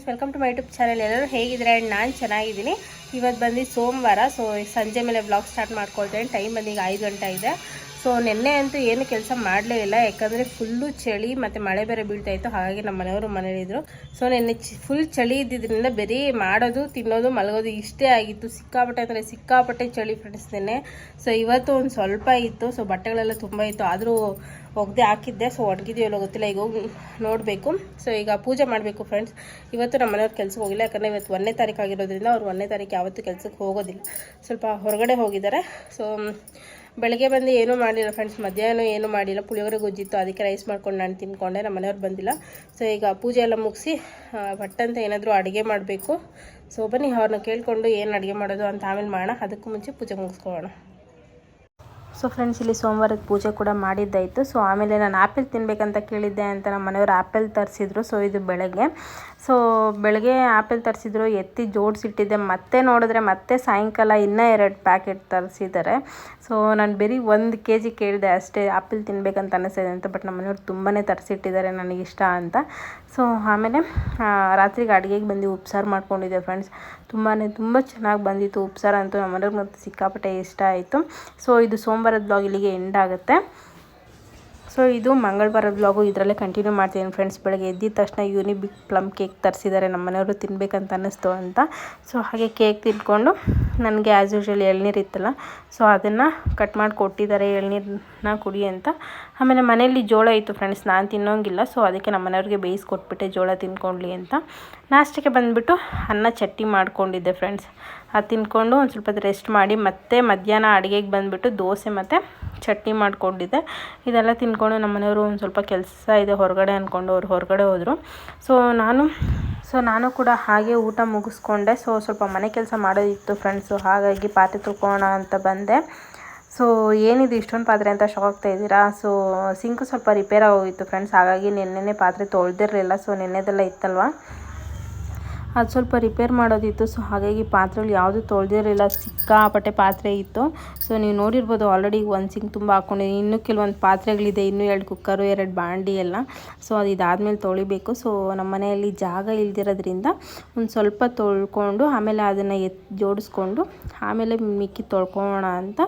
Welcome to my YouTube channel. ಎಲ್ಲರೂ ಹೇಗಿದ್ರೆ ನಾನು ಚೆನ್ನಾಗಿದ್ದೀನಿ. ಇವತ್ತು ಬಂದು ಸೋಮವಾರ. ಸೊ ಸಂಜೆ ಮೇಲೆ ಬ್ಲಾಗ್ ಸ್ಟಾರ್ಟ್ ಮಾಡ್ಕೊಳ್ತೇನೆ. ಟೈಮ್ ಬಂದು ಈಗ 5 ಗಂಟೆ ಇದೆ. ಸೊ ನಿನ್ನೆ ಅಂತೂ ಏನು ಕೆಲಸ ಮಾಡಲೇ ಇಲ್ಲ, ಯಾಕಂದರೆ ಫುಲ್ಲು ಚಳಿ ಮತ್ತು ಮಳೆ ಬೇರೆ ಬೀಳ್ತಾ ಇತ್ತು. ಹಾಗಾಗಿ ನಮ್ಮ ಮನೆಯವರು ಮನೇಲಿದ್ದರು. ಸೊ ನಿನ್ನೆ ಫುಲ್ ಚಳಿ ಇದ್ದಿದ್ದರಿಂದ ಬರೀ ಮಾಡೋದು, ತಿನ್ನೋದು, ಮಲಗೋದು ಇಷ್ಟೇ ಆಗಿತ್ತು. ಸಿಕ್ಕಾಪಟ್ಟೆ ಅಂದರೆ ಸಿಕ್ಕಾಪಟ್ಟೆ ಚಳಿ ಫ್ರೆಂಡ್ಸ್ ನಿನ್ನೆ. ಸೊ ಇವತ್ತು ಒಂದು ಸ್ವಲ್ಪ ಇತ್ತು. ಸೊ ಬಟ್ಟೆಗಳೆಲ್ಲ ತುಂಬ ಇತ್ತು, ಆದರೂ ಒಗ್ದೆ ಹಾಕಿದ್ದೆ. ಸೊ ಒಣಗಿದೆಯಲ್ಲ ಗೊತ್ತಿಲ್ಲ, ಈಗ ಹೋಗಿ ನೋಡಬೇಕು. ಸೊ ಈಗ ಪೂಜೆ ಮಾಡಬೇಕು ಫ್ರೆಂಡ್ಸ್. ಇವತ್ತು ನಮ್ಮ ಮನೆಯವ್ರು ಕೆಲಸಕ್ಕೆ ಹೋಗಿಲ್ಲ, ಯಾಕಂದರೆ ಇವತ್ತು 1ನೇ ತಾರೀಕು ಆಗಿರೋದ್ರಿಂದ ಅವ್ರು 1ನೇ ತಾರೀಕು ಯಾವತ್ತೂ ಕೆಲಸಕ್ಕೆ ಹೋಗೋದಿಲ್ಲ, ಸ್ವಲ್ಪ ಹೊರಗಡೆ ಹೋಗಿದ್ದಾರೆ. ಸೊ ಬೆಳಗ್ಗೆ ಬಂದು ಏನೂ ಮಾಡಿಲ್ಲ ಫ್ರೆಂಡ್ಸ್, ಮಧ್ಯಾಹ್ನ ಏನೂ ಮಾಡಿಲ್ಲ. ಪುಳಿಯೋಗರೆ ಗೊಜ್ಜಿತ್ತು, ಅದಕ್ಕೆ ರೈಸ್ ಮಾಡ್ಕೊಂಡು ನಾನು ತಿನ್ಕೊಂಡೆ. ನಮ್ಮ ಮನೆಯವ್ರು ಬಂದಿಲ್ಲ. ಸೊ ಈಗ ಪೂಜೆ ಎಲ್ಲ ಮುಗಿಸಿ ಬಟ್ಟಂತ ಏನಾದರೂ ಅಡುಗೆ ಮಾಡಬೇಕು. ಸೊ ಬನ್ನಿ ಅವ್ರನ್ನ ಕೇಳಿಕೊಂಡು ಏನು ಅಡುಗೆ ಮಾಡೋದು ಅಂತ ಆಮೇಲೆ ಮಾಡೋಣ. ಅದಕ್ಕೂ ಮುಂಚೆ ಪೂಜೆ ಮುಗಿಸ್ಕೊಳ್ಳೋಣ. ಸೊ ಫ್ರೆಂಡ್ಸ್, ಇಲ್ಲಿ ಸೋಮವಾರದ ಪೂಜೆ ಕೂಡ ಮಾಡಿದ್ದಾಯಿತು. ಸೊ ಆಮೇಲೆ ನಾನು ಆ್ಯಪಲ್ ತಿನ್ನಬೇಕಂತ ಕೇಳಿದ್ದೆ ಅಂತ ನಮ್ಮ ಮನೆಯವರು ಆ್ಯಪಲ್ ತರಿಸಿದ್ರು. ಸೊ ಇದು ಬೆಳಗ್ಗೆ ಆ್ಯಪಲ್ ತರಿಸಿದ್ರು, ಎತ್ತಿ ಜೋಡಿಸಿಟ್ಟಿದ್ದೆ. ಮತ್ತೆ ನೋಡಿದ್ರೆ ಮತ್ತೆ ಸಾಯಂಕಾಲ ಇನ್ನೂ 2 ಪ್ಯಾಕೆಟ್ ತರಿಸಿದ್ದಾರೆ. ಸೊ ನಾನು ಬರೀ 1 kg ಕೇಳಿದೆ ಅಷ್ಟೇ, ಆ್ಯಪಲ್ ತಿನ್ನಬೇಕಂತ ಅನ್ನಿಸ್ತಿದೆ ಅಂತ. ಬಟ್ ನಮ್ಮ ಮನೆಯವ್ರು ತುಂಬಾ ತರಿಸಿಟ್ಟಿದ್ದಾರೆ ನನಗಿಷ್ಟ ಅಂತ. ಸೊ ಆಮೇಲೆ ರಾತ್ರಿಗೆ ಅಡುಗೆಗೆ ಬಂದು ಉಪ್ಸಾರು ಮಾಡ್ಕೊಂಡಿದ್ದೆ ಫ್ರೆಂಡ್ಸ್. ತುಂಬ ಚೆನ್ನಾಗಿ ಬಂದಿತ್ತು ಉಪ್ಸಾರು ಅಂತೂ. ನಮ್ಮ ಮನೆಯವ್ರಿಗೆ ಮತ್ತು ಸಿಕ್ಕಾಪಟ್ಟೆ ಇಷ್ಟ ಆಯಿತು. ಸೊ ಇದು ಸೋಮವಾರದ ಬ್ಲಾಗ್ ಇಲ್ಲಿಗೆ ಎಂಡ್ ಆಗುತ್ತೆ. ಸೊ ಇದು ಮಂಗಳವಾರದ ಬ್ಲಾಗು ಇದರಲ್ಲೇ ಕಂಟಿನ್ಯೂ ಮಾಡ್ತೀನಿ ಫ್ರೆಂಡ್ಸ್. ಬೆಳಗ್ಗೆ ಎದ್ದಿದ ತಕ್ಷಣ ಯೂನಿಬಿಕ್ ಪ್ಲಮ್ ಕೇಕ್ ತರಿಸಿದ್ದಾರೆ ನಮ್ಮ ಮನೆಯವರು, ತಿನ್ನಬೇಕಂತ ಅನ್ನಿಸ್ತು ಅಂತ. ಸೊ ಹಾಗೆ ಕೇಕ್ ತಿನ್ಕೊಂಡು ನನಗೆ ಆ್ಯಸ್ ಯೂಶ್ವಲ್ ಎಳ್ನೀರು ಇತ್ತಲ್ಲ, ಸೊ ಅದನ್ನು ಕಟ್ ಮಾಡಿ ಕೊಟ್ಟಿದ್ದಾರೆ, ಎಳ್ನೀರನ್ನ ಕುಡಿ ಅಂತ. ಆಮೇಲೆ ಮನೆಯಲ್ಲಿ ಜೋಳ ಇತ್ತು ಫ್ರೆಂಡ್ಸ್, ನಾನು ತಿನ್ನೋಂಗಿಲ್ಲ. ಸೊ ಅದಕ್ಕೆ ನಮ್ಮ ಮನೆಯವ್ರಿಗೆ ಬೇಯಿಸ್ಕೊಟ್ಬಿಟ್ಟೆ ಜೋಳ ತಿನ್ಕೊಳ್ಳಿ ಅಂತ. ನಾಷ್ಟಕ್ಕೆ ಬಂದುಬಿಟ್ಟು ಅನ್ನ ಚಟ್ನಿ ಮಾಡ್ಕೊಂಡಿದ್ದೆ ಫ್ರೆಂಡ್ಸ್. ಅದು ತಿನ್ಕೊಂಡು ಒಂದು ಸ್ವಲ್ಪ ರೆಸ್ಟ್ ಮಾಡಿ ಮತ್ತೆ ಮಧ್ಯಾಹ್ನ ಅಡುಗೆಗೆ ಬಂದುಬಿಟ್ಟು ದೋಸೆ ಮತ್ತು ಚಟ್ನಿ ಮಾಡ್ಕೊಂಡಿದ್ದೆ. ಇದೆಲ್ಲ ತಿನ್ಕೊಂಡು ನಮ್ಮ ಮನೆಯವರು ಒಂದು ಸ್ವಲ್ಪ ಕೆಲಸ ಇದೆ ಹೊರಗಡೆ ಅಂದ್ಕೊಂಡು ಅವ್ರು ಹೊರಗಡೆ ಹೋದರು. ಸೊ ನಾನು ಕೂಡ ಹಾಗೆ ಊಟ ಮುಗಿಸ್ಕೊಂಡೆ. ಸೊ ಸ್ವಲ್ಪ ಮನೆ ಕೆಲಸ ಮಾಡೋದಿತ್ತು ಫ್ರೆಂಡ್ಸು, ಹಾಗಾಗಿ ಪಾತ್ರೆ ತೊಳ್ಕೊಳ್ಳೋಣ ಅಂತ ಬಂದೆ. ಸೊ ಏನಿದು ಇಷ್ಟೊಂದು ಪಾತ್ರೆ ಅಂತ ಶಾಕ್ ಆಗ್ತಾ ಇದ್ದೀರಾ. ಸೊ ಸಿಂಕು ಸ್ವಲ್ಪ ರಿಪೇರ್ ಆಗೋಗಿತ್ತು ಫ್ರೆಂಡ್ಸ್, ಹಾಗಾಗಿ ನೆನ್ನೆ ಪಾತ್ರೆ ತೊಳೆದಿರಲಿಲ್ಲ. ಸೊ ನೆನ್ನೆದೆಲ್ಲ ಇತ್ತಲ್ವ, ಅದು ಸ್ವಲ್ಪ ರಿಪೇರ್ ಮಾಡೋದಿತ್ತು. ಸೊ ಹಾಗಾಗಿ ಪಾತ್ರೆಗಳು ಯಾವುದು ತೊಳೆದಿರಲಿಲ್ಲ, ಸಿಕ್ಕಾಪಟ್ಟೆ ಪಾತ್ರೆ ಇತ್ತು. ಸೊ ನೀವು ನೋಡಿರ್ಬೋದು ಆಲ್ರೆಡಿ 1 ಸಿಂಕ್ ತುಂಬ ಹಾಕ್ಕೊಂಡಿದ್ದೀನಿ. ಇನ್ನೂ ಕೆಲವೊಂದು ಪಾತ್ರೆಗಳಿದೆ, ಇನ್ನೂ 2 ಕುಕ್ಕರು, 2 ಬಾಂಡಿ ಎಲ್ಲ. ಸೊ ಅದು ಇದಾದಮೇಲೆ ತೊಳಿಬೇಕು. ಸೊ ನಮ್ಮ ಮನೆಯಲ್ಲಿ ಜಾಗ ಇಲ್ದಿರೋದ್ರಿಂದ ಒಂದು ಸ್ವಲ್ಪ ತೊಳ್ಕೊಂಡು ಆಮೇಲೆ ಅದನ್ನು ಜೋಡಿಸ್ಕೊಂಡು ಆಮೇಲೆ ಮಿಕ್ಕಿ ತೊಳ್ಕೊಳ್ಳೋಣ ಅಂತ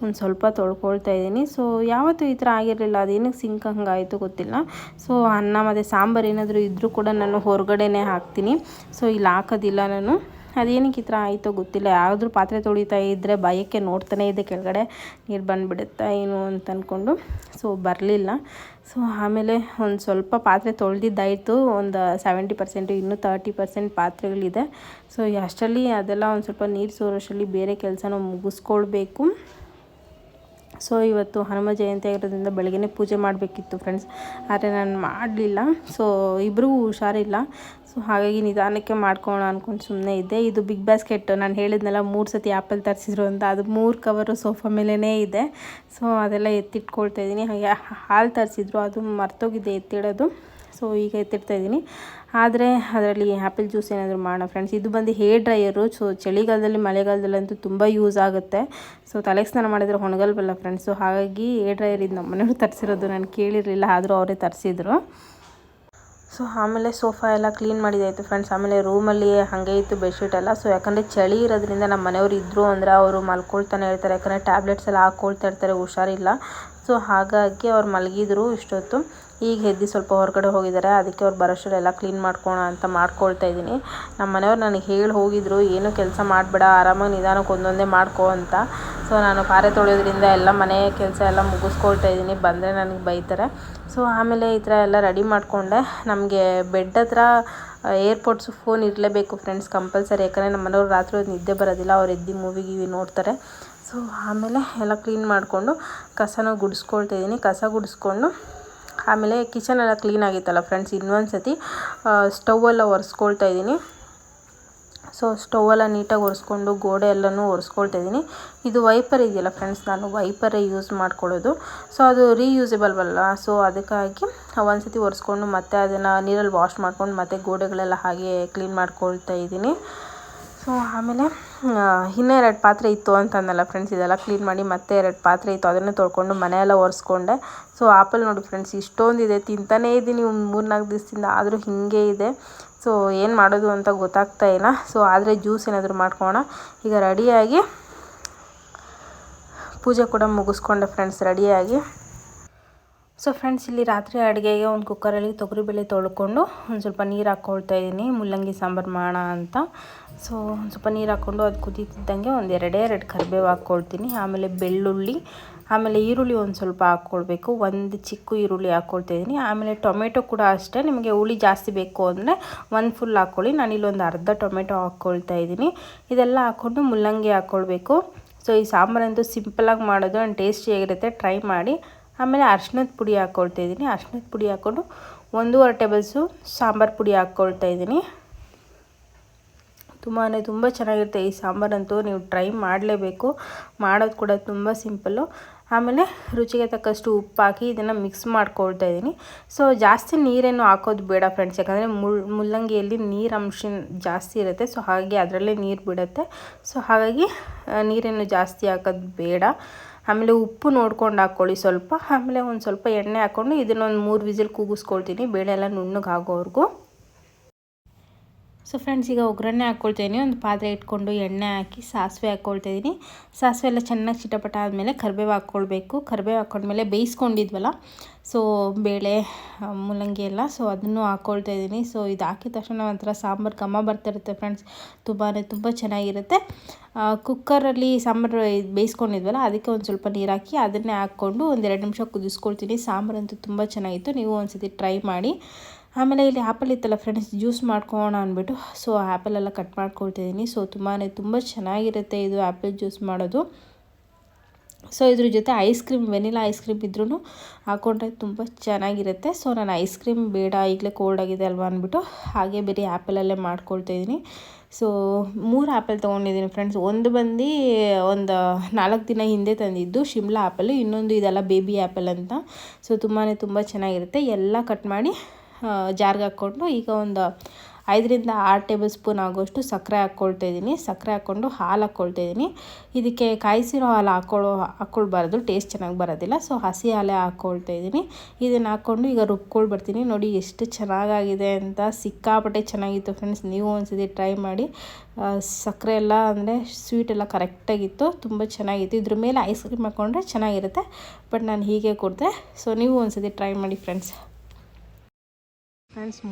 ಒಂದು ಸ್ವಲ್ಪ ತೊಳ್ಕೊಳ್ತಾ ಇದ್ದೀನಿ. ಸೊ ಯಾವತ್ತೂ ಈ ಥರ ಆಗಿರಲಿಲ್ಲ, ಅದೇನಕ್ಕೆ ಸಿಂಕ್ ಹಂಗಾಯಿತು ಗೊತ್ತಿಲ್ಲ. ಸೊ ಅನ್ನ ಮತ್ತು ಸಾಂಬಾರು ಏನಾದರೂ ಇದ್ದರೂ ಕೂಡ ನಾನು ಹೊರಗಡೆನೇ ಹಾಕ್ತೀನಿ. ಸೊ ಇಲ್ಲಿ ಹಾಕೋದಿಲ್ಲ ನಾನು, ಅದೇನಕ್ಕೆ ಈ ಥರ ಆಯಿತೋ ಗೊತ್ತಿಲ್ಲ. ಯಾವುದಾದ್ರೂ ಪಾತ್ರೆ ತೊಳಿತಾ ಇದ್ದರೆ ಭಯಕ್ಕೆ ನೋಡ್ತಾನೆ ಇದೆ ಕೆಳಗಡೆ ನೀರು ಬಂದುಬಿಡುತ್ತಾ ಏನು ಅಂತ ಅಂದ್ಕೊಂಡು. ಸೊ ಬರಲಿಲ್ಲ. ಸೊ ಆಮೇಲೆ ಒಂದು ಸ್ವಲ್ಪ ಪಾತ್ರೆ ತೊಳೆದಿದ್ದಾಯಿತು, ಒಂದು 70%, ಇನ್ನೂ 30% ಪಾತ್ರೆಗಳಿದೆ. ಸೊ ಅಷ್ಟರಲ್ಲಿ ಅದೆಲ್ಲ ಒಂದು ಸ್ವಲ್ಪ ನೀರು ಸೋರೋಷ್ಟರಲ್ಲಿ ಬೇರೆ ಕೆಲಸನೂ ಮುಗಿಸ್ಕೊಳ್ಬೇಕು. ಸೊ ಇವತ್ತು ಹನುಮ ಜಯಂತಿ ಆಗಿರೋದ್ರಿಂದ ಬೆಳಗ್ಗೆ ಪೂಜೆ ಮಾಡಬೇಕಿತ್ತು ಫ್ರೆಂಡ್ಸ್, ಆದರೆ ನಾನು ಮಾಡಲಿಲ್ಲ. ಸೊ ಇಬ್ಬರಿಗೂ ಹುಷಾರಿಲ್ಲ. ಸೊ ಹಾಗಾಗಿ ನಿಧಾನಕ್ಕೆ ಮಾಡ್ಕೊಳ್ಳೋಣ ಅಂದ್ಕೊಂಡು ಸುಮ್ಮನೆ ಇದ್ದೆ. ಇದು ಬಿಗ್ ಬಾಸ್ಕೆಟ್ ನಾನು ಹೇಳಿದ್ನಲ್ಲ 3 ಸತಿ ಆ್ಯಪಲ್ ತರಿಸಿದ್ರು ಅಂತ, ಅದು 3 ಕವರು ಸೋಫಾ ಮೇಲೇ ಇದೆ. ಸೊ ಅದೆಲ್ಲ ಎತ್ತಿಟ್ಕೊಳ್ತಾ ಇದ್ದೀನಿ. ಹಾಗೆ ಹಾಲು ತರಿಸಿದ್ರು, ಅದು ಮರ್ತೋಗಿದ್ದೆ ಎತ್ತಿಡೋದು. ಸೊ ಈಗ ಎತ್ತಿಡ್ತಾಯಿದ್ದೀನಿ. ಆದರೆ ಅದರಲ್ಲಿ ಆ್ಯಪಲ್ ಜ್ಯೂಸ್ ಏನಾದರೂ ಮಾಡೋಣ ಫ್ರೆಂಡ್ಸ್. ಇದು ಬಂದು ಹೇರ್ ಡ್ರೈಯರು. ಸೊ ಚಳಿಗಾಲದಲ್ಲಿ ಮಳೆಗಾಲದಲ್ಲಂತೂ ತುಂಬ ಯೂಸ್ ಆಗುತ್ತೆ. ಸೊ ತಲೆಗೆ ಸ್ನಾನ ಮಾಡಿದರೆ ಒಣಗಲ್ವಲ್ಲ ಫ್ರೆಂಡ್ಸ್. ಸೊ ಹಾಗಾಗಿ ಹೇರ್ ಡ್ರೈಯರ್ ಇದು ನಮ್ಮ ಮನೆಯವರು ತರಿಸಿರೋದು, ನಾನು ಕೇಳಿರಲಿಲ್ಲ, ಆದರೂ ಅವರೇ ತರಿಸಿದ್ರು. ಸೊ ಆಮೇಲೆ ಸೋಫಾ ಎಲ್ಲ ಕ್ಲೀನ್ ಮಾಡಿದ್ದಾಯಿತು ಫ್ರೆಂಡ್ಸ್. ಆಮೇಲೆ ರೂಮಲ್ಲಿ ಹಾಗೆ ಇತ್ತು ಬೆಡ್ಶೀಟ್ ಎಲ್ಲ. ಸೊ ಯಾಕಂದರೆ ಚಳಿ ಇರೋದ್ರಿಂದ ನಮ್ಮ ಮನೆಯವರು ಇದ್ದರು ಅಂದರೆ ಅವರು ಮಲ್ಕೊಳ್ತಾನೆ ಇರ್ತಾರೆ, ಯಾಕಂದರೆ ಟ್ಯಾಬ್ಲೆಟ್ಸ್ ಎಲ್ಲ ಹಾಕ್ಕೊಳ್ತಾ ಇರ್ತಾರೆ, ಹುಷಾರಿಲ್ಲ. ಸೊ ಹಾಗಾಗಿ ಅವ್ರು ಮಲಗಿದ್ರು ಇಷ್ಟೊತ್ತು. ಈಗ ಎದ್ದು ಸ್ವಲ್ಪ ಹೊರಗಡೆ ಹೋಗಿದ್ದಾರೆ, ಅದಕ್ಕೆ ಅವ್ರು ಬರೋಷ್ಟರೆಲ್ಲ ಕ್ಲೀನ್ ಮಾಡ್ಕೊಳ್ಳೋಣ ಅಂತ ಮಾಡ್ಕೊಳ್ತಾ ಇದ್ದೀನಿ. ನಮ್ಮ ಮನೆಯವ್ರು ನನಗೆ ಹೇಳಿ ಹೋಗಿದ್ರು, ಏನೂ ಕೆಲಸ ಮಾಡಬೇಡ, ಆರಾಮಾಗಿ ನಿಧಾನಕ್ಕೆ ಒಂದೊಂದೇ ಮಾಡ್ಕೊ ಅಂತ. ಸೊ ನಾನು ಪಾತ್ರೆ ತೊಳೆಯೋದ್ರಿಂದ ಎಲ್ಲ ಮನೆ ಕೆಲಸ ಎಲ್ಲ ಮುಗಿಸ್ಕೊಳ್ತಾ ಇದ್ದೀನಿ, ಬಂದರೆ ನನಗೆ ಬೈತಾರೆ. ಸೊ ಆಮೇಲೆ ಈ ಥರ ಎಲ್ಲ ರೆಡಿ ಮಾಡಿಕೊಂಡೆ. ನಮಗೆ ಬೆಡ್ ಹತ್ರ ಏರ್ಪೋರ್ಟ್ಸು ಫೋನ್ ಇರಲೇಬೇಕು ಫ್ರೆಂಡ್ಸ್, ಕಂಪಲ್ಸರಿ. ಯಾಕಂದರೆ ನಮ್ಮ ಮನೆಯವ್ರು ರಾತ್ರಿ ಹೊತ್ತು ನಿದ್ದೆ ಬರೋದಿಲ್ಲ, ಅವ್ರು ಎದ್ದು ಮೂವಿ ನೋಡ್ತಾರೆ. ಸೊ ಆಮೇಲೆ ಎಲ್ಲ ಕ್ಲೀನ್ ಮಾಡಿಕೊಂಡು ಕಸನೂ ಗುಡಿಸ್ಕೊಳ್ತಾ ಇದ್ದೀನಿ. ಕಸ ಗುಡಿಸ್ಕೊಂಡು ಆಮೇಲೆ ಕಿಚನ್ ಎಲ್ಲ ಕ್ಲೀನ್ ಆಗಿತ್ತಲ್ಲ ಫ್ರೆಂಡ್ಸ್, ಇನ್ನೊಂದು ಸತಿ ಸ್ಟೌವೆಲ್ಲ ಒರೆಸ್ಕೊಳ್ತಾ ಇದ್ದೀನಿ. ಸೊ ಸ್ಟೌವೆಲ್ಲ ನೀಟಾಗಿ ಒರೆಸ್ಕೊಂಡು ಗೋಡೆ ಎಲ್ಲನೂ ಒರೆಸ್ಕೊಳ್ತಾ ಇದ್ದೀನಿ. ಇದು ವೈಪರ್ ಇದೆಯಲ್ಲ ಫ್ರೆಂಡ್ಸ್, ನಾನು ವೈಪರೇ ಯೂಸ್ ಮಾಡ್ಕೊಳ್ಳೋದು. ಸೊ ಅದು ರೀಯೂಸಬಲ್ ಅಲ್ಲ. ಸೊ ಅದಕ್ಕಾಗಿ ಒಂದು ಸತಿ ಒರೆಸ್ಕೊಂಡು ಮತ್ತೆ ಅದನ್ನು ನೀರಲ್ಲಿ ವಾಶ್ ಮಾಡ್ಕೊಂಡು ಮತ್ತೆ ಗೋಡೆಗಳೆಲ್ಲ ಹಾಗೆ ಕ್ಲೀನ್ ಮಾಡ್ಕೊಳ್ತಾ ಇದ್ದೀನಿ. ಸೊ ಸೊ ಆಮೇಲೆ ಇನ್ನೂ 2 ಪಾತ್ರೆ ಇತ್ತು ಅಂತಂದಲ್ಲ ಫ್ರೆಂಡ್ಸ್, ಇದೆಲ್ಲ ಕ್ಲೀನ್ ಮಾಡಿ ಮತ್ತೆ 2 ಪಾತ್ರೆ ಇತ್ತು, ಅದನ್ನು ತೊಳ್ಕೊಂಡು ಮನೆಯೆಲ್ಲ ಒರೆಸ್ಕೊಂಡೆ. ಸೊ ಆಪಲ್ ನೋಡಿ ಫ್ರೆಂಡ್ಸ್, ಇಷ್ಟೊಂದಿದೆ, ತಿಂತಾನೇ ಇದ್ದೀನಿ 3-4 ದಿವಸದಿಂದ, ಆದರೂ ಹೀಗೆ ಇದೆ. ಸೊ ಏನು ಮಾಡೋದು ಅಂತ ಗೊತ್ತಾಗ್ತಾ ಇಲ್ಲ. ಸೊ ಆದರೆ ಜ್ಯೂಸ್ ಏನಾದರೂ ಮಾಡ್ಕೊಳ್ಳೋಣ. ಈಗ ರೆಡಿಯಾಗಿ ಪೂಜೆ ಕೂಡ ಮುಗಿಸ್ಕೊಂಡೆ ಫ್ರೆಂಡ್ಸ್ ರೆಡಿಯಾಗಿ. ಸೊ ಫ್ರೆಂಡ್ಸ್, ಇಲ್ಲಿ ರಾತ್ರಿ ಅಡುಗೆಗೆ ಒಂದು ಕುಕ್ಕರಲ್ಲಿ ತೊಗರಿಬೇಳೆ ತೊಳ್ಕೊಂಡು ಒಂದು ಸ್ವಲ್ಪ ನೀರು ಹಾಕ್ಕೊಳ್ತಾ ಇದ್ದೀನಿ, ಮುಲ್ಲಂಗಿ ಸಾಂಬಾರು ಮಾಡೋಣ ಅಂತ. ಸೊ ಒಂದು ಸ್ವಲ್ಪ ನೀರು ಹಾಕ್ಕೊಂಡು ಅದು ಕುದೀತಿದ್ದಂಗೆ ಒಂದು 2 ಕರಿಬೇವು ಹಾಕ್ಕೊಳ್ತೀನಿ. ಆಮೇಲೆ ಬೆಳ್ಳುಳ್ಳಿ, ಆಮೇಲೆ ಈರುಳ್ಳಿ ಒಂದು ಸ್ವಲ್ಪ ಹಾಕ್ಕೊಳ್ಬೇಕು, ಒಂದು ಚಿಕ್ಕ ಈರುಳ್ಳಿ ಹಾಕ್ಕೊಳ್ತಾ ಇದ್ದೀನಿ. ಆಮೇಲೆ ಟೊಮೆಟೊ ಕೂಡ ಅಷ್ಟೇ, ನಿಮಗೆ ಹುಳಿ ಜಾಸ್ತಿ ಬೇಕು ಅಂದರೆ 1 ಫುಲ್ ಹಾಕ್ಕೊಳ್ಳಿ. ನಾನಿಲ್ಲೊಂದು ಅರ್ಧ ಟೊಮೆಟೊ ಹಾಕ್ಕೊಳ್ತಾ ಇದ್ದೀನಿ. ಇದೆಲ್ಲ ಹಾಕ್ಕೊಂಡು ಮುಲ್ಲಂಗಿ ಹಾಕ್ಕೊಳ್ಬೇಕು. ಸೊ ಈ ಸಾಂಬಾರಂತೂ ಸಿಂಪಲಾಗಿ ಮಾಡೋದು ಆ್ಯಂಡ್ ಟೇಸ್ಟಿಯಾಗಿರುತ್ತೆ, ಟ್ರೈ ಮಾಡಿ. ಆಮೇಲೆ ಅರ್ಶಿನದ ಪುಡಿ ಹಾಕ್ಕೊಳ್ತಾ ಇದ್ದೀನಿ. ಅರ್ಶಿನದ ಪುಡಿ ಹಾಕ್ಕೊಂಡು 1.5 ಟೇಬಲ್ ಸ್ಪೂನ್ ಸಾಂಬಾರು ಪುಡಿ ಹಾಕ್ಕೊಳ್ತಾ ಇದ್ದೀನಿ. ತುಂಬ ಚೆನ್ನಾಗಿರುತ್ತೆ ಈ ಸಾಂಬಾರಂತೂ, ನೀವು ಟ್ರೈ ಮಾಡಲೇಬೇಕು. ಮಾಡೋದು ಕೂಡ ತುಂಬ ಸಿಂಪಲ್ಲು. ಆಮೇಲೆ ರುಚಿಗೆ ತಕ್ಕಷ್ಟು ಉಪ್ಪು ಹಾಕಿ ಇದನ್ನು ಮಿಕ್ಸ್ ಮಾಡ್ಕೊಳ್ತಾ ಇದ್ದೀನಿ. ಸೊ ಜಾಸ್ತಿ ನೀರೇನು ಹಾಕೋದು ಬೇಡ ಫ್ರೆಂಡ್ಸ್, ಯಾಕಂದರೆ ಮುಲ್ಲಂಗಿಯಲ್ಲಿ ನೀರಂಶ ಜಾಸ್ತಿ ಇರುತ್ತೆ. ಸೊ ಹಾಗಾಗಿ ಅದರಲ್ಲೇ ನೀರು ಬಿಡುತ್ತೆ. ಸೊ ಹಾಗಾಗಿ ನೀರೇನು ಜಾಸ್ತಿ ಹಾಕೋದು ಬೇಡ. ಆಮೇಲೆ ಉಪ್ಪು ನೋಡ್ಕೊಂಡು ಹಾಕ್ಕೊಳ್ಳಿ ಸ್ವಲ್ಪ. ಆಮೇಲೆ ಒಂದು ಸ್ವಲ್ಪ ಎಣ್ಣೆ ಹಾಕ್ಕೊಂಡು ಇದನ್ನೊಂದು 3 ವಿಸಿಲ್ ಕೂಗಿಸ್ಕೊಳ್ತೀನಿ, ಬೇಳೆ ಎಲ್ಲ ನುಣ್ಣಗೆ ಆಗೋವರೆಗೂ. ಸೊ ಫ್ರೆಂಡ್ಸ್, ಈಗ ಒಗ್ಗರಣೆ ಹಾಕ್ಕೊಳ್ತಾಯಿದ್ದೀನಿ. ಒಂದು ಪಾತ್ರೆ ಇಟ್ಕೊಂಡು ಎಣ್ಣೆ ಹಾಕಿ ಸಾಸಿವೆ ಹಾಕ್ಕೊಳ್ತಾ ಇದ್ದೀನಿ. ಸಾಸಿವೆ ಎಲ್ಲ ಚೆನ್ನಾಗಿ ಚಿಟಪಟ ಆದಮೇಲೆ ಕರಿಬೇವು ಹಾಕ್ಕೊಳ್ಬೇಕು. ಕರಿಬೇವು ಹಾಕ್ಕೊಂಡ್ಮೇಲೆ ಬೇಯಿಸ್ಕೊಂಡಿದ್ವಲ್ಲ, ಸೊ ಬೇಳೆ ಮುಲ್ಲಂಗಿ ಎಲ್ಲ, ಸೊ ಅದನ್ನು ಹಾಕ್ಕೊಳ್ತಾ ಇದ್ದೀನಿ. ಸೊ ಇದು ಹಾಕಿದ ತಕ್ಷಣ ಒಂಥರ ಸಾಂಬಾರು ಘಮ ಬರ್ತಿರುತ್ತೆ ಫ್ರೆಂಡ್ಸ್, ತುಂಬ ಚೆನ್ನಾಗಿರುತ್ತೆ. ಕುಕ್ಕರಲ್ಲಿ ಸಾಂಬಾರು ಬೇಯಿಸ್ಕೊಂಡಿದ್ವಲ್ಲ, ಅದಕ್ಕೆ ಒಂದು ಸ್ವಲ್ಪ ನೀರು ಹಾಕಿ ಅದನ್ನೇ ಹಾಕ್ಕೊಂಡು ಒಂದು 2 ನಿಮಿಷ ಕುದಿಸ್ಕೊಳ್ತೀನಿ. ಸಾಂಬಾರಂತೂ ತುಂಬ ಚೆನ್ನಾಗಿತ್ತು, ನೀವು ಒಂದ್ಸತಿ ಟ್ರೈ ಮಾಡಿ. ಆಮೇಲೆ ಇಲ್ಲಿ ಆ್ಯಪಲ್ ಇತ್ತಲ್ಲ ಫ್ರೆಂಡ್ಸ್, ಜ್ಯೂಸ್ ಮಾಡ್ಕೊಳ್ಳೋಣ ಅಂದ್ಬಿಟ್ಟು ಸೊ ಆ್ಯಪಲೆಲ್ಲ ಕಟ್ ಮಾಡ್ಕೊಳ್ತಿದ್ದೀನಿ. ಸೊ ತುಂಬ ಚೆನ್ನಾಗಿರುತ್ತೆ ಇದು ಆ್ಯಪಲ್ ಜ್ಯೂಸ್ ಮಾಡೋದು. ಸೊ ಇದ್ರ ಜೊತೆ ice cream, vanilla ice cream ಇದ್ರೂ ಹಾಕ್ಕೊಂಡ್ರೆ ತುಂಬ ಚೆನ್ನಾಗಿರುತ್ತೆ. ಸೊ ನಾನು ಐಸ್ ಕ್ರೀಮ್ ಬೇಡ, ಈಗಲೇ ಕೋಲ್ಡ್ ಆಗಿದೆ ಅಲ್ವಾ ಅಂದ್ಬಿಟ್ಟು ಹಾಗೆ ಬೇರೆ ಆ್ಯಪಲಲ್ಲೇ ಮಾಡ್ಕೊಳ್ತಾಯಿದ್ದೀನಿ. ಸೊ 3 ಆ್ಯಪಲ್ ತೊಗೊಂಡಿದ್ದೀನಿ ಫ್ರೆಂಡ್ಸ್. ಒಂದು ಬಂದು ಒಂದು 4 ದಿನ ಹಿಂದೆ ತಂದಿದ್ದು ಶಿಮ್ಲಾ ಆ್ಯಪಲ್, ಇನ್ನೊಂದು ಇದೆಲ್ಲ ಬೇಬಿ ಆ್ಯಪಲ್ ಅಂತ. ಸೊ ತುಂಬ ಚೆನ್ನಾಗಿರುತ್ತೆ. ಎಲ್ಲ ಕಟ್ ಮಾಡಿ ಜಾರ್ಗೆ ಹಾಕ್ಕೊಂಡು ಈಗ ಒಂದು 5-6 ಟೇಬಲ್ ಸ್ಪೂನ್ ಆಗೋಷ್ಟು ಸಕ್ಕರೆ ಹಾಕ್ಕೊಳ್ತಾ ಇದ್ದೀನಿ. ಸಕ್ಕರೆ ಹಾಕ್ಕೊಂಡು ಹಾಲು ಹಾಕ್ಕೊಳ್ತಾ ಇದ್ದೀನಿ. ಇದಕ್ಕೆ ಕಾಯಿಸಿರೋ ಹಾಲು ಹಾಕ್ಕೊಳ್ಬಾರ್ದು, ಟೇಸ್ಟ್ ಚೆನ್ನಾಗಿ ಬರೋದಿಲ್ಲ. ಸೊ ಹಸಿ ಹಾಲೇ ಹಾಕ್ಕೊಳ್ತಾ ಇದ್ದೀನಿ. ಇದನ್ನು ಹಾಕ್ಕೊಂಡು ಈಗ ರುಬ್ಕೊಳ್ಬರ್ತೀನಿ. ನೋಡಿ ಎಷ್ಟು ಚೆನ್ನಾಗಾಗಿದೆ ಅಂತ, ಸಿಕ್ಕಾಪಟ್ಟೆ ಚೆನ್ನಾಗಿತ್ತು ಫ್ರೆಂಡ್ಸ್. ನೀವು ಒಂದ್ಸತಿ ಟ್ರೈ ಮಾಡಿ. ಸಕ್ಕರೆ ಎಲ್ಲ ಅಂದರೆ ಸ್ವೀಟ್ ಎಲ್ಲ ಕರೆಕ್ಟಾಗಿತ್ತು, ತುಂಬ ಚೆನ್ನಾಗಿತ್ತು. ಇದ್ರ ಮೇಲೆ ಐಸ್ ಕ್ರೀಮ್ ಹಾಕ್ಕೊಂಡ್ರೆ ಚೆನ್ನಾಗಿರುತ್ತೆ, ಬಟ್ ನಾನು ಹೀಗೆ ಕೊಡ್ತೆ. ಸೊ ನೀವು ಒಂದ್ಸತಿ ಟ್ರೈ ಮಾಡಿ ಫ್ರೆಂಡ್ಸ್.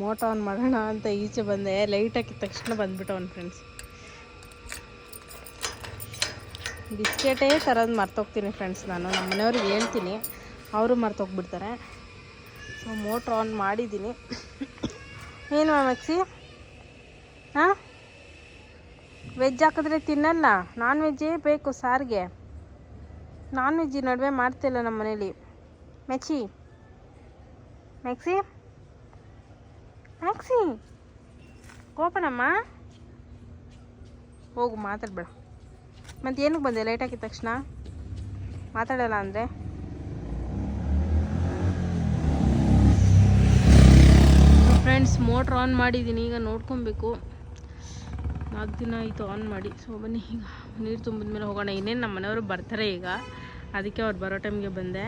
ಮೋಟೋ ಆನ್ ಮಾಡೋಣ ಅಂತ ಈಚೆ ಬಂದೆ, ಲೈಟ್ ಹಾಕಿದ ತಕ್ಷಣ ಬಂದ್ಬಿಟ್ಟವನು ಫ್ರೆಂಡ್ಸ್. ಬಿಸ್ಕೆಟೇ ತರೋದು ಮರ್ತೋಗ್ತೀನಿ ಫ್ರೆಂಡ್ಸ್ ನಾನು. ನಮ್ಮ ಮನೆಯವ್ರಿಗೆ ಹೇಳ್ತೀನಿ, ಅವರು ಮರ್ತೋಗ್ಬಿಡ್ತಾರೆ. ಸೊ ಮೋಟ್ರ್ ಆನ್ ಮಾಡಿದ್ದೀನಿ. ಏನು ಮ್ಯಾಕ್ಸಿ, ಹಾಂ ವೆಜ್ ಹಾಕಿದ್ರೆ ತಿನ್ನಲ್ಲ, ನಾನ್ ವೆಜ್ಜೇ ಬೇಕು ಸಾರಿಗೆ. ನಾನ್ ವೆಜ್ ನಡುವೆ ಮಾಡ್ತಿಲ್ಲ ನಮ್ಮ ಮನೇಲಿ. ಮ್ಯಾಕ್ಸಿ ಕೋಪನಮ್ಮ, ಹೋಗು ಮಾತಾಡಬೇಡ. ಮತ್ತು ಏನಕ್ಕೆ ಬಂದೆ ಲೈಟ್ ಹಾಕಿದ ತಕ್ಷಣ? ಮಾತಾಡಲ್ಲ ಅಂದರೆ ಫ್ರೆಂಡ್ಸ್. ಮೋಟ್ರ್ ಆನ್ ಮಾಡಿದ್ದೀನಿ, ಈಗ ನೋಡ್ಕೊಬೇಕು. 4 ದಿನ ಆಯಿತು ಆನ್ ಮಾಡಿ. ಸೊ ಬನ್ನಿ ಈಗ ನೀರು ತುಂಬಿದ್ಮೇಲೆ ಹೋಗೋಣ. ಇನ್ನೇನು ನಮ್ಮ ಮನೆಯವರು ಬರ್ತಾರೆ ಈಗ, ಅದಕ್ಕೆ ಅವ್ರು ಬರೋ ಟೈಮ್ಗೆ ಬಂದೆ.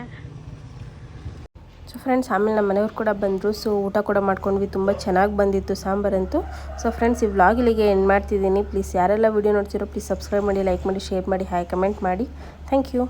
ಸೊ ಫ್ರೆಂಡ್ಸ್, ಆಮೇಲೆ ನಮ್ಮ ಮನೆಯವ್ರು ಕೂಡ ಬಂದರು. ಸೊ ಊಟ ಕೂಡ ಮಾಡ್ಕೊಂಡ್ವಿ, ತುಂಬ ಚೆನ್ನಾಗಿ ಬಂದಿತ್ತು ಸಾಂಬಾರಂತೂ. ಸೊ ಫ್ರೆಂಡ್ಸ್, ಈ ವ್ಲಾಗ್ ಇಲ್ಲಿಗೆ ಎಂಡ್ ಮಾಡ್ತಿದ್ದೀನಿ. ಪ್ಲೀಸ್ ಯಾರೆಲ್ಲ ವೀಡಿಯೋ ನೋಡ್ತಿರೋ ಪ್ಲೀಸ್ ಸಬ್ಸ್ಕ್ರೈಬ್ ಮಾಡಿ, ಲೈಕ್ ಮಾಡಿ, ಶೇರ್ ಮಾಡಿ, ಹಾಯ್ ಕಮೆಂಟ್ ಮಾಡಿ. Thank you.